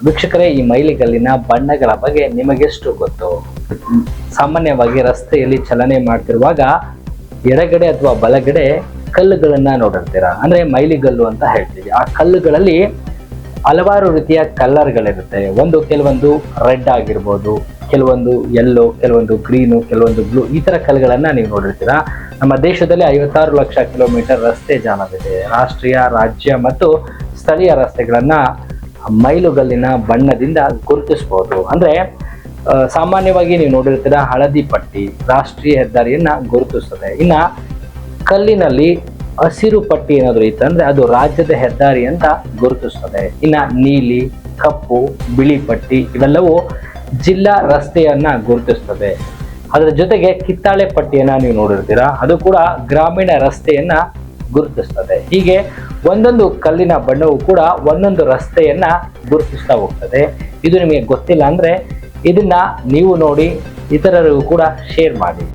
ವೀಕ್ಷಕರೇ, ಈ ಮೈಲಿಗಲ್ಲಿನ ಬಣ್ಣಗಳ ಬಗ್ಗೆ ನಿಮಗೆಷ್ಟು ಗೊತ್ತು? ಸಾಮಾನ್ಯವಾಗಿ ರಸ್ತೆಯಲ್ಲಿ ಚಲನೆ ಮಾಡ್ತಿರುವಾಗ ಎಡಗಡೆ ಅಥವಾ ಬಲಗಡೆ ಕಲ್ಲುಗಳನ್ನ ನೋಡಿರ್ತೀರಾ, ಅಂದ್ರೆ ಮೈಲಿಗಲ್ಲು ಅಂತ ಹೇಳ್ತೀವಿ. ಆ ಕಲ್ಲುಗಳಲ್ಲಿ ಹಲವಾರು ರೀತಿಯ ಕಲರ್ಗಳಿರುತ್ತೆ. ಕೆಲವೊಂದು ರೆಡ್ ಆಗಿರ್ಬೋದು, ಕೆಲವೊಂದು ಯೆಲ್ಲೋ, ಕೆಲವೊಂದು ಗ್ರೀನು, ಕೆಲವೊಂದು ಬ್ಲೂ, ಈ ತರ ಕಲ್ಲುಗಳನ್ನ ನೀವು ನೋಡಿರ್ತೀರಾ. ನಮ್ಮ ದೇಶದಲ್ಲಿ 56 ಲಕ್ಷ ಕಿಲೋಮೀಟರ್ ರಸ್ತೆ ಜಾಲವಿದೆ. ರಾಷ್ಟ್ರೀಯ, ರಾಜ್ಯ ಮತ್ತು ಸ್ಥಳೀಯ ರಸ್ತೆಗಳನ್ನ ಮೈಲುಗಲ್ಲಿನ ಬಣ್ಣದಿಂದ ಗುರುತಿಸಬಹುದು. ಅಂದ್ರೆ ಸಾಮಾನ್ಯವಾಗಿ ನೀವು ನೋಡಿರ್ತೀರಾ, ಹಳದಿ ಪಟ್ಟಿ ರಾಷ್ಟ್ರೀಯ ಹೆದ್ದಾರಿಯನ್ನ ಗುರುತಿಸ್ತದೆ. ಇನ್ನ ಕಲ್ಲಿನಲ್ಲಿ ಹಸಿರು ಪಟ್ಟಿ ಏನಾದ್ರು ಇತ್ತಂದ್ರೆ ಅದು ರಾಜ್ಯದ ಹೆದ್ದಾರಿ ಅಂತ ಗುರುತಿಸ್ತದೆ. ಇನ್ನ ನೀಲಿ, ಕಪ್ಪು, ಬಿಳಿ ಪಟ್ಟಿ ಇವೆಲ್ಲವೂ ಜಿಲ್ಲಾ ರಸ್ತೆಯನ್ನ ಗುರುತಿಸ್ತದೆ. ಅದರ ಜೊತೆಗೆ ಕಿತ್ತಾಳೆ ಪಟ್ಟಿಯನ್ನ ನೀವು ನೋಡಿರ್ತೀರಾ, ಅದು ಕೂಡ ಗ್ರಾಮೀಣ ರಸ್ತೆಯನ್ನ ಗುರುತಿಸ್ತದೆ. ಹೀಗೆ ಒಂದೊಂದು ಕಲ್ಲಿನ ಬಣ್ಣವು ಕೂಡ ಒಂದೊಂದು ರಸ್ತೆಯನ್ನ ಗುರುತಿಸ್ತಾ ಹೋಗ್ತದೆ. ಇದು ನಿಮಗೆ ಗೊತ್ತಿಲ್ಲ ಅಂದ್ರೆ ಇದನ್ನ ನೀವು ನೋಡಿ ಇತರರಿಗೂ ಕೂಡ ಶೇರ್ ಮಾಡಿ.